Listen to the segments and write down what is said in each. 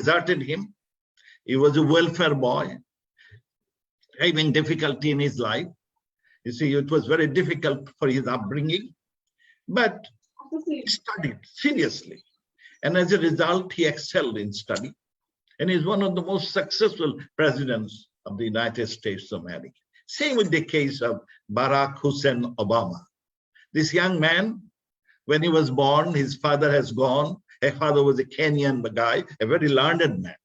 deserted him. He was a welfare boy, having difficulty in his life. You see, it was very difficult for his upbringing, but he studied seriously. And as a result, he excelled in study. And he's one of the most successful presidents of the United States of America. Same with the case of Barack Hussein Obama. This young man, when he was born, his father has gone. His father was a Kenyan guy, a very learned man.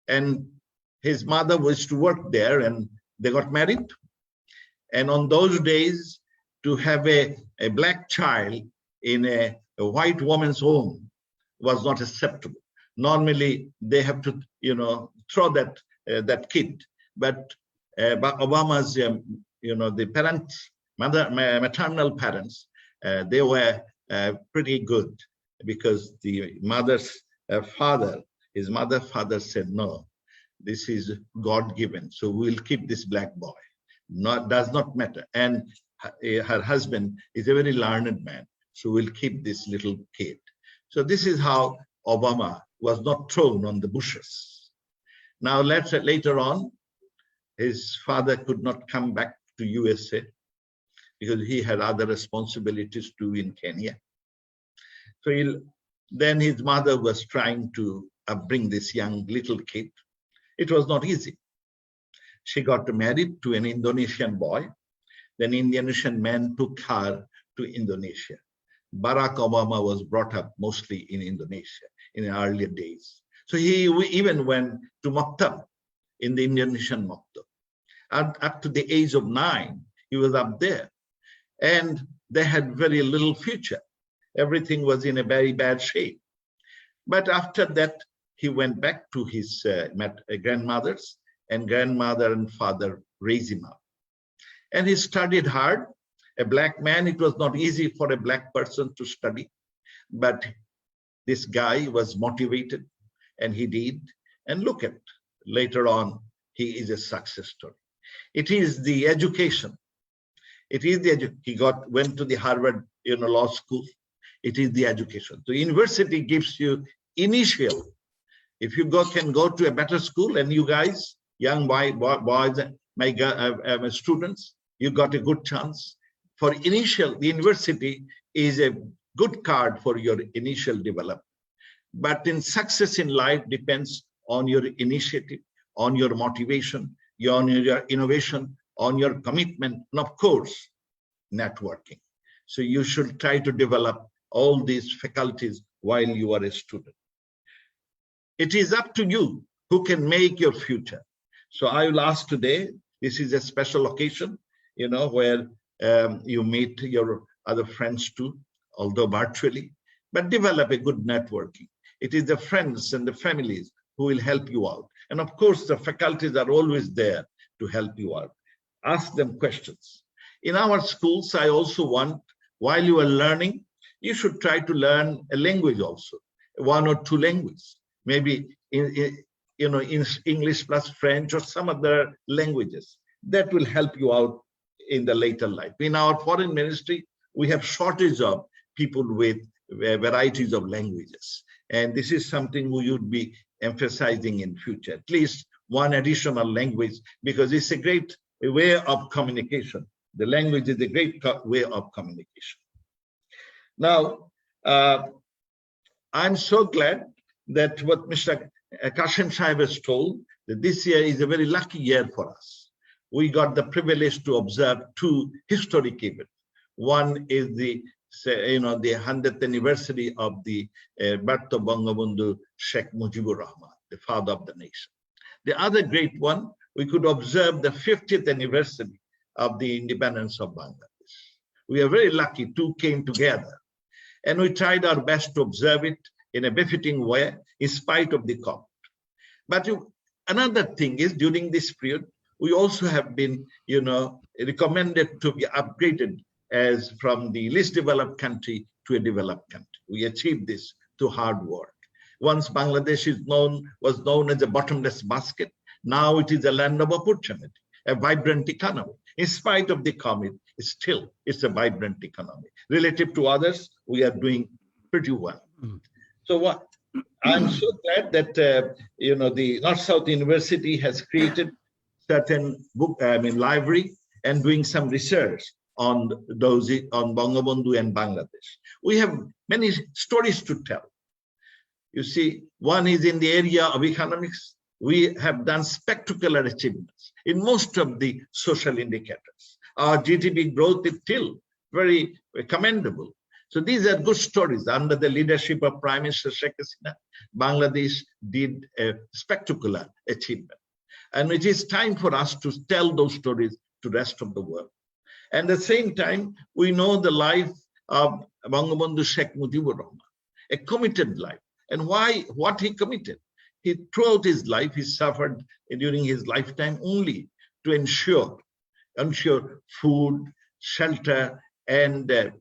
And his mother was to work there, and they got married. And on those days, to have a black child in a white woman's home was not acceptable. Normally, they have to, throw that kid. But Obama's, the parents, maternal parents, they were pretty good, because the mother's father, his father said, no, this is God-given, so we'll keep this black boy. Does not matter. And her husband is a very learned man, so we'll keep this little kid. So this is how Obama was not thrown on the bushes. Now later on, his father could not come back to USA because he had other responsibilities too in Kenya. So then his mother was trying to bring this young little kid. It was not easy. She got married to an Indonesian boy. Then Indonesian man took her to Indonesia. Barack Obama was brought up mostly in Indonesia in the earlier days. So he even went to Maktab, in the Indonesian Maktab. And up to the age of 9, he was up there. And they had very little future. Everything was in a very bad shape. But after that, he went back to his grandmother's, and grandmother and father raised him up. And he studied hard. A black man, it was not easy for a black person to study, but this guy was motivated, and he did. And look at, later on, he is a success story. It is the education. It is he went to the Harvard law school. It is the education. The university gives you initial. If you can go to a better school, and you guys, young boys, my students, you got a good chance. For initial, the university is a good card for your initial development. But in success in life depends on your initiative, on your motivation, on your innovation, on your commitment, and of course, networking. So you should try to develop all these faculties while you are a student. It is up to you who can make your future. So I will ask today, this is a special occasion, where you meet your other friends too, although virtually, but develop a good networking. It is the friends and the families who will help you out. And of course, the faculties are always there to help you out. Ask them questions. In our schools, I also want, while you are learning, you should try to learn a language also, 1 or 2 languages, maybe in English plus French or some other languages. That will help you out in the later life. In our foreign ministry, we have shortage of people with varieties of languages. And this is something we would be emphasizing in future, at least 1 additional language, because it's a great way of communication. The language is a great way of communication. Now, I'm so glad that what Mr. Kashim Sahib has told, that this year is a very lucky year for us. We got the privilege to observe 2 historic events. One is the 100th anniversary of the birth of Bangabandhu Sheikh Mujibur Rahman, the father of the nation. The other great one, we could observe the 50th anniversary of the independence of Bangladesh. We are very lucky 2 came together, and we tried our best to observe it in a befitting way, in spite of the COVID. But another thing is, during this period, we also have been, recommended to be upgraded as from the least developed country to a developed country. We achieved this through hard work. Once Bangladesh was known as a bottomless basket, now it is a land of opportunity, a vibrant economy. In spite of the COVID, it's a vibrant economy. Relative to others, we are doing pretty well. So I'm so glad that the North South University has created certain library and doing some research on those on Bangabandhu and Bangladesh. We have many stories to tell. You see, one is in the area of economics. We have done spectacular achievements in most of the social indicators. Our GDP growth is still very commendable. So these are good stories. Under the leadership of Prime Minister Sheikh Hasina, Bangladesh did a spectacular achievement. And it is time for us to tell those stories to the rest of the world. And at the same time, we know the life of Bangabandhu Sheikh Mujibur Rahman, a committed life. And what he committed? Throughout his life, he suffered during his lifetime only to ensure food, shelter, and the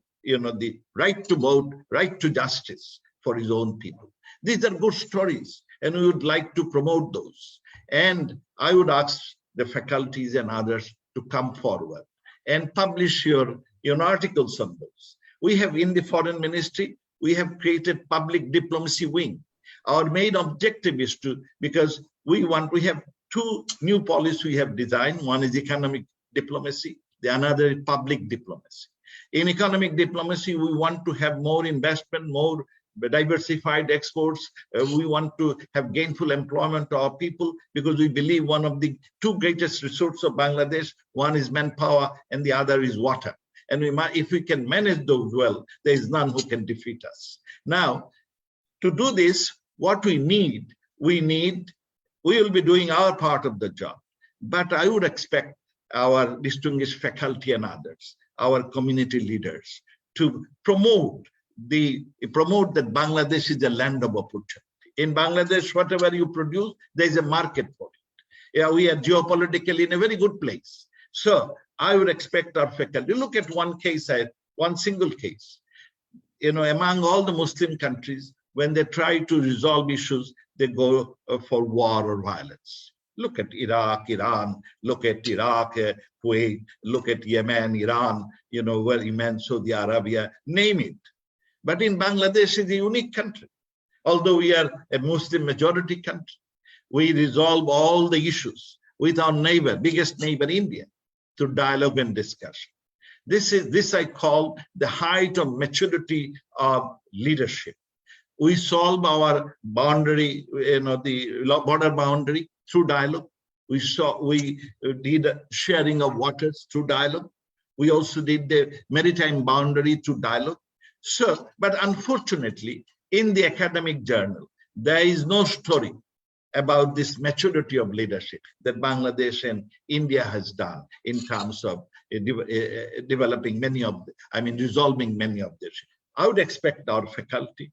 right to vote, right to justice for his own people. These are good stories, and we would like to promote those. And I would ask the faculties and others to come forward and publish your articles on those. We have in the Foreign Ministry, we have created public diplomacy wing. Our main objective is because we have two new policies we have designed. One is economic diplomacy, the another is public diplomacy. In economic diplomacy, we want to have more investment, more diversified exports. We want to have gainful employment to our people because we believe one of the two greatest resources of Bangladesh, one is manpower and the other is water. And if we can manage those well, there is none who can defeat us. Now, to do this, what we will be doing our part of the job. But I would expect our distinguished faculty and others, our community leaders, to promote that Bangladesh is a land of opportunity. In Bangladesh, whatever you produce, there is a market for it. Yeah, we are geopolitically in a very good place. So I would expect our faculty. Look at one single case. Among all the Muslim countries, when they try to resolve issues, they go for war or violence. Look at Iraq, Iran, look at Iraq, Kuwait, look at Yemen, Iran, where Yemen, Saudi Arabia, name it. But in Bangladesh is a unique country. Although we are a Muslim majority country, we resolve all the issues with our biggest neighbor, India, through dialogue and discussion. This I call the height of maturity of leadership. We solve our boundary, the border boundary through dialogue. We did sharing of waters through dialogue. We also did the maritime boundary through dialogue. So, but unfortunately, in the academic journal, there is no story about this maturity of leadership that Bangladesh and India has done in terms of developing resolving many of this. I would expect our faculty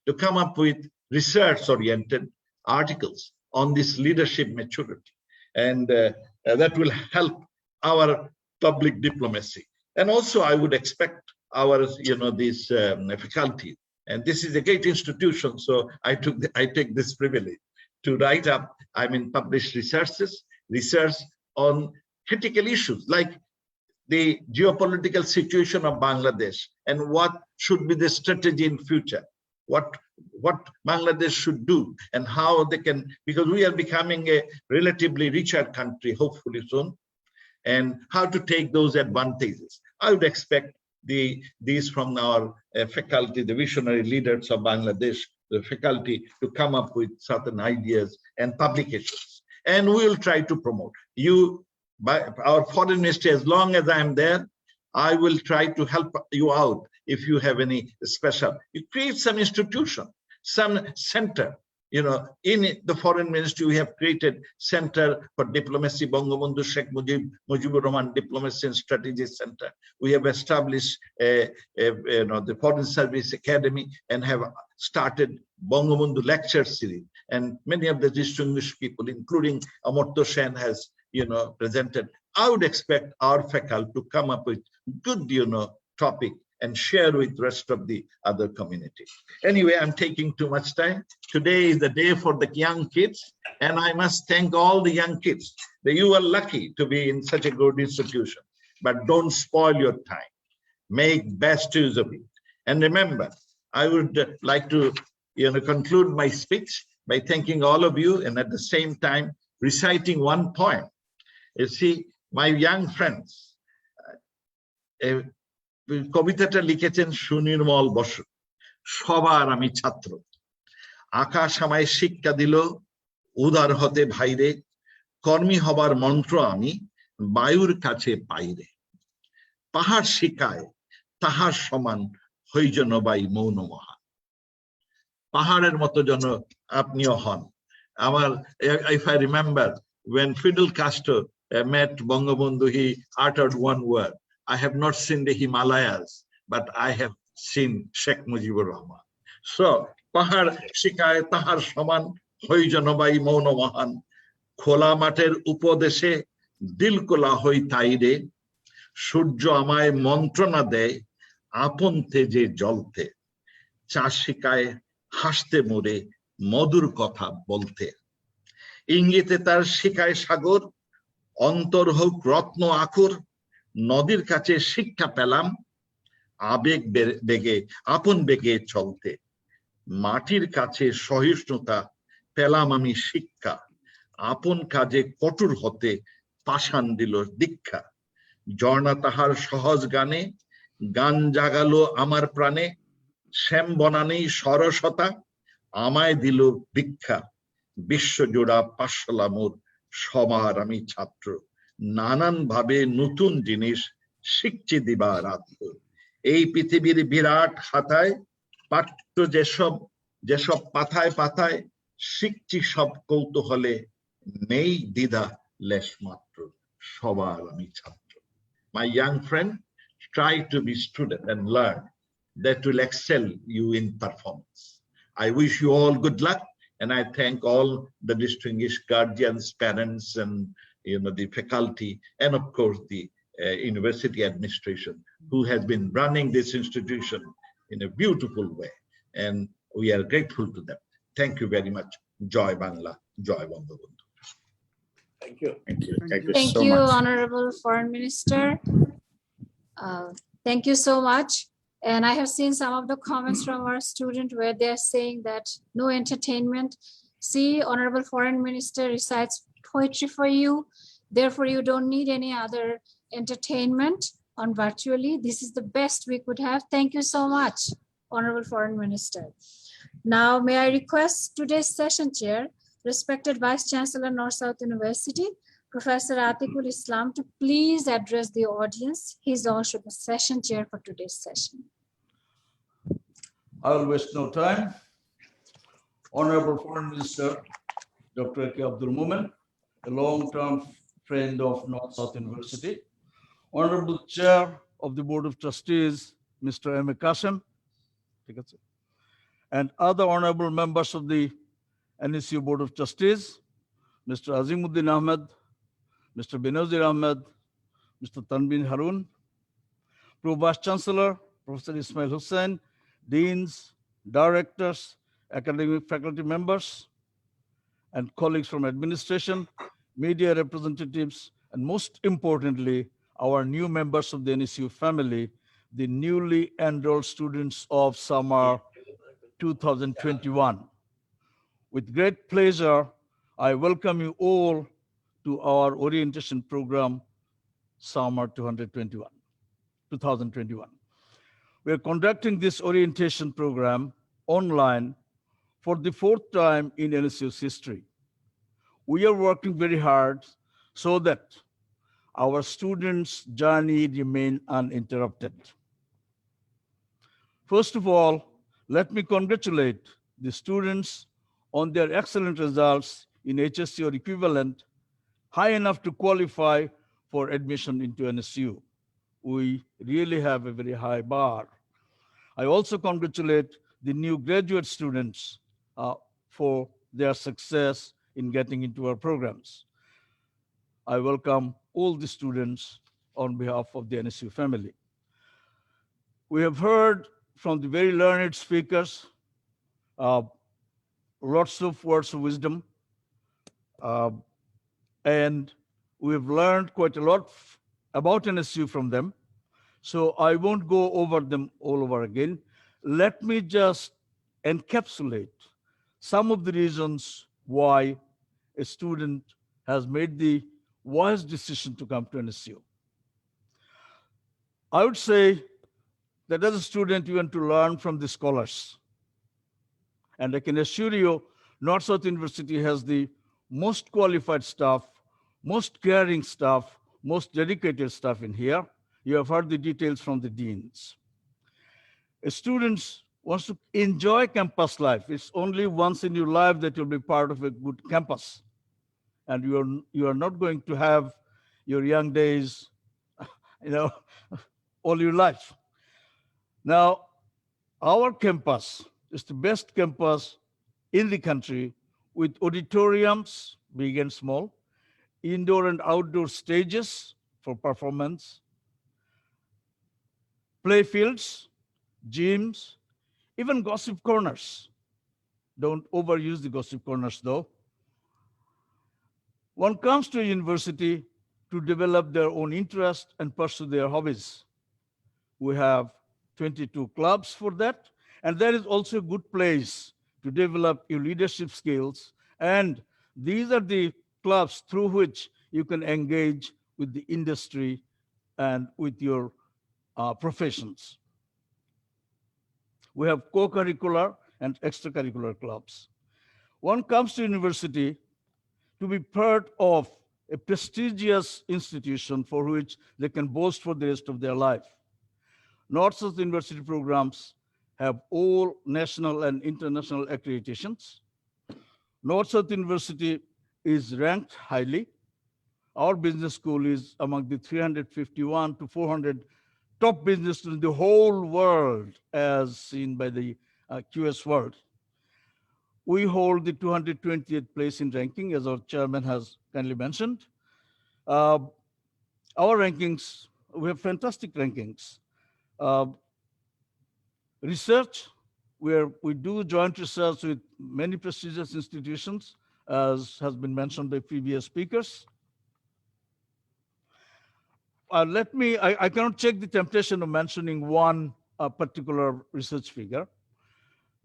to come up with research-oriented articles on this leadership maturity, and that will help our public diplomacy. And also, I would expect our, this faculty, and this is a great institution, so I take this privilege to write up, publish research on critical issues like the geopolitical situation of Bangladesh and what should be the strategy in future, what Bangladesh should do and how they can, because we are becoming a relatively richer country, hopefully soon, and how to take those advantages. I would expect these from our faculty, the visionary leaders of Bangladesh, the faculty, to come up with certain ideas and publications. And we will try to promote. By our foreign ministry, as long as I am there, I will try to help you out if you have any special. You create some institution, some center. In the foreign ministry, we have created Center for Diplomacy, Bangabandhu Sheikh Mujibur Rahman Diplomacy and Strategy Center. We have established the Foreign Service Academy and have started Bangabandhu Lecture Series. And many of the distinguished people, including Amartya Sen, has presented. I would expect our faculty to come up with good topic and share with the rest of the other community. Anyway, I'm taking too much time. Today is the day for the young kids, and I must thank all the young kids. You are lucky to be in such a good institution, but don't spoil your time. Make best use of it. And remember, I would like to conclude my speech by thanking all of you, and at the same time reciting one poem. You see, my young friends, কবিতাটা লিখেছেন সুনির্মল বসু। সবার আমি ছাত্র, আকাশ আমায় শিক্ষা দিল উদার হতে ভাইরে, কর্মী হবার মন্ত্র আমি বায়ুর কাছে পাইরে, পাহাড় শিখায় তাহার সমান হই যেন বাই মৌন মহান। পাহাড়ের মতো যেন আপনিও হন। আমার, if I remember when Fidel Castro met Bangabandhu, he uttered one word: I have not seen the Himalayas, but I have seen Sheikh Mujibur Rahman. So, পাহাড় শিখায় তাহার সমান হই যেন বাই মৌন মহান, খোলা মাঠের উপদেশে দিলকোলা হই তাইরে, সূর্য আমায় মন্ত্রণা দেয় আপন তেজে জ্বলতে, চাষ শিখায় হাসতে মোরে মধুর কথা বলতে, ইঙ্গিতে তার শিখায় সাগর অন্তর হোক রত্ন আকুর, নদীর কাছে শিক্ষা পেলাম আবেগ বেগে আপন বেগে চলতে, মাটির কাছে সহিষ্ণুতা পেলাম আমি শিক্ষা, আপন কাজে কঠোর হতে পাষাণ দিল দীক্ষা, ঝর্ণা তাহার সহজ গানে গান জাগালো আমার প্রাণে, শ্যাম বনানী সরসতা আমায় দিল ভিক্ষা, বিশ্বজোড়া পাঠশালামোর সবার আমি ছাত্র, নানান ভাবে নতুন জিনিস শিখছি দিবা রাত্র, এই পৃথিবীর বিরাট খাতায় পাঠ্য যেসব পাতায় পাতায় শিখছি সব কৌতূহলে, নেই দ্বিধা লেশ মাত্র, সবার আমি ছাত্র। My young friend, try to be student and learn. That will excel you in performance. I wish you all good luck, and I thank all the distinguished guardians, parents, and the faculty, and of course the university administration, who has been running this institution in a beautiful way, and we are grateful to them. Thank you very much. Joy Bangla, Joy Bangabandhu. Thank you. Thank you. Thank so you, much. Honorable Foreign Minister. Thank you so much. And I have seen some of the comments from our student where they're saying that no entertainment. See, Honorable Foreign Minister recites poetry for you. Therefore, you don't need any other entertainment on virtually. This is the best we could have. Thank you so much, Honorable Foreign Minister. Now, may I request today's session chair, respected Vice Chancellor, North-South University, Professor Atikul Islam, to please address the audience. He's also the session chair for today's session. I will waste no time. Honorable Foreign Minister, Dr. A.K. Abdul Momen, a long-term friend of North-South University, Honorable Chair of the Board of Trustees, Mr. M.A. Kasem, and other honorable members of the NSU Board of Trustees, Mr. Azimuddin Ahmed, Mr. Benazir Ahmed, Mr. Tanveen Harun, Pro Vice Chancellor, Professor Ismail Hussain, deans, directors, academic faculty members, and colleagues from administration, media representatives, and most importantly, our new members of the NSU family, the newly enrolled students of summer 2021. With great pleasure, I welcome you all to our orientation program, Summer 2021. We are conducting this orientation program online for the fourth time in NSU's history. We are working very hard so that our students' journey remain uninterrupted. First of all, let me congratulate the students on their excellent results in HSC or equivalent, high enough to qualify for admission into NSU. We really have a very high bar. I also congratulate the new graduate students for their success in getting into our programs. I welcome all the students on behalf of the NSU family. We have heard from the very learned speakers lots of words of wisdom, and we've learned quite a lot about NSU from them. So I won't go over them all over again. Let me just encapsulate some of the reasons why a student has made the wise decision to come to NSU. I would say that as a student, you want to learn from the scholars. And I can assure you, North-South University has the most qualified staff, most caring staff, most dedicated staff in here. You have heard the details from the deans. A student wants to enjoy campus life. It's only once in your life that you'll be part of a good campus. And you are not going to have your young days, all your life. Now, our campus is the best campus in the country with auditoriums, big and small, indoor and outdoor stages for performance, play fields, gyms, even gossip corners. Don't overuse the gossip corners though. One comes to a university to develop their own interest and pursue their hobbies. We have 22 clubs for that. And that is also a good place to develop your leadership skills. And these are the clubs through which you can engage with the industry and with your professions. We have co-curricular and extracurricular clubs. One comes to university to be part of a prestigious institution for which they can boast for the rest of their life. North-South University programs have all national and international accreditations. North-South University is ranked highly. Our business school is among the 351 to 400 top business in the whole world as seen by the QS World. We hold the 220th place in ranking, as our chairman has kindly mentioned. Our rankings, we have fantastic rankings. Research, where we do joint research with many prestigious institutions, as has been mentioned by previous speakers. I cannot check the temptation of mentioning one particular research figure.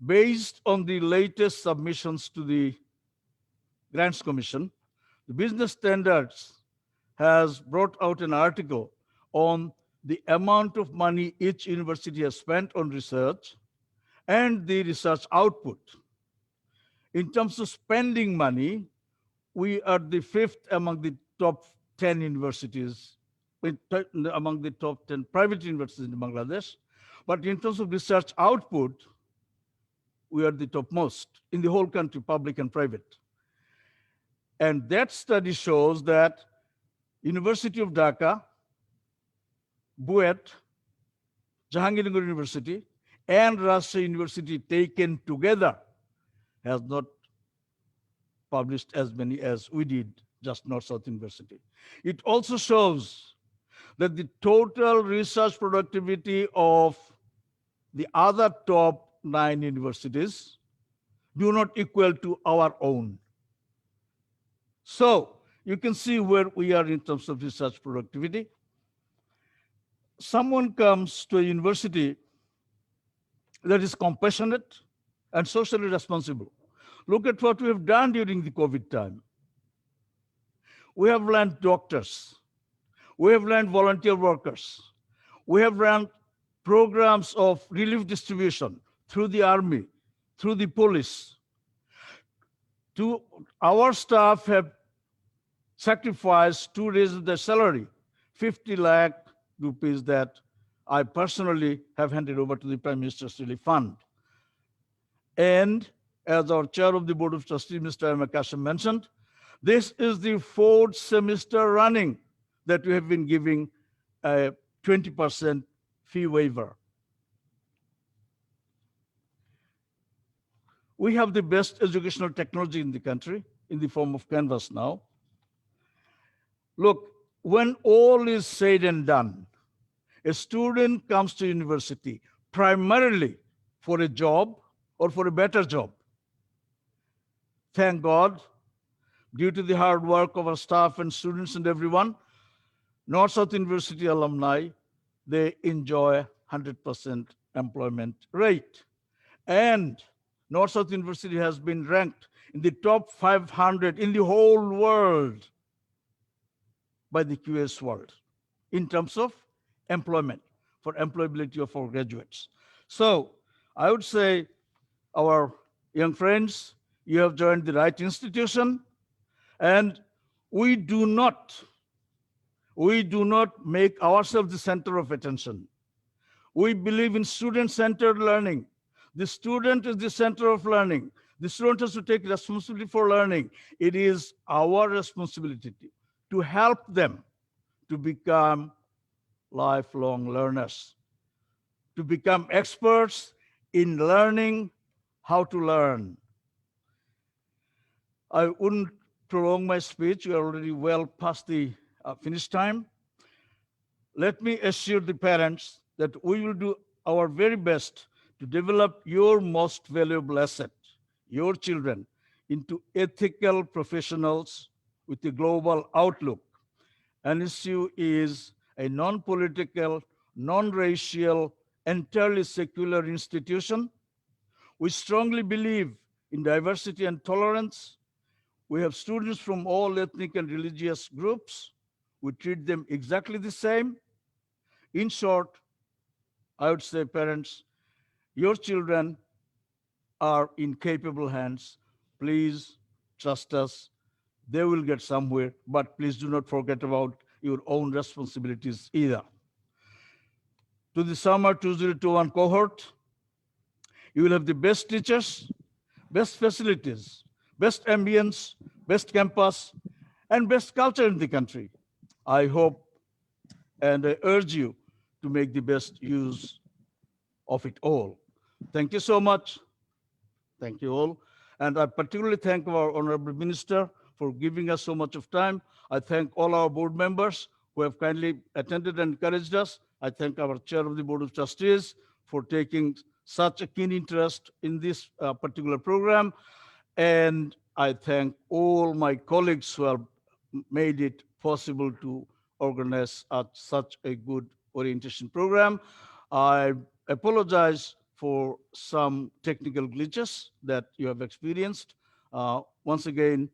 Based on the latest submissions to the Grants Commission, the Business Standards has brought out an article on the amount of money each university has spent on research and the research output. In terms of spending money, we are the 5th among the top 10 universities, among the top 10 private universities in Bangladesh. But in terms of research output, we are the topmost in the whole country, public and private. And that study shows that University of Dhaka, BUET, Jahangirnagar University, and Rajshahi University taken together has not published as many as we did, just North-South University. It also shows that the total research productivity of the other top 9 universities do not equal to our own. So you can see where we are in terms of research productivity. Someone comes to a university that is compassionate and socially responsible. Look at what we have done during the COVID time. We have learned doctors. We have learned volunteer workers. We have run programs of relief distribution through the army, through the police. Our staff have sacrificed to raise their salary, 50 lakh rupees that I personally have handed over to the Prime Minister's Relief Fund. And as our chair of the Board of Trustees, Mr. Ahmed Kashim mentioned, this is the 4th semester running that we have been giving a 20% fee waiver. We have the best educational technology in the country in the form of Canvas now. Look, when all is said and done, a student comes to university primarily for a job or for a better job. Thank God, due to the hard work of our staff and students and everyone, North-South University alumni, they enjoy 100% employment rate. And North-South University has been ranked in the top 500 in the whole world by the QS World in terms of employment, for employability of our graduates. So I would say, our young friends, you have joined the right institution, and we do not make ourselves the center of attention. We believe in student-centered learning. The student is the center of learning. The student has to take responsibility for learning. It is our responsibility to help them to become lifelong learners, to become experts in learning how to learn. I wouldn't prolong my speech. We are already well past the finish time. Let me assure the parents that we will do our very best to develop your most valuable asset, your children, into ethical professionals with a global outlook. NSU is a non-political, non-racial, entirely secular institution. We strongly believe in diversity and tolerance. We have students from all ethnic and religious groups. We treat them exactly the same. In short, I would say, parents, your children are in capable hands. Please trust us. They will get somewhere, but please do not forget about your own responsibilities either. To the summer 2021 cohort, you will have the best teachers, best facilities, best ambience, best campus, and best culture in the country. I hope and I urge you to make the best use of it all. Thank you so much. Thank you all. And I particularly thank our Honorable Minister for giving us so much of time. I thank all our board members who have kindly attended and encouraged us. I thank our Chair of the Board of Trustees for taking such a keen interest in this particular program. And I thank all my colleagues who have made it possible to organize such a good orientation program. I apologize for some technical glitches that you have experienced. Once again,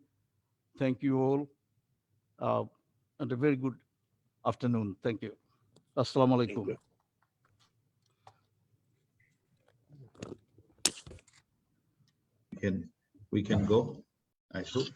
thank you all, and a very good afternoon. Thank you. Assalamu alaikum. We can go, I hope.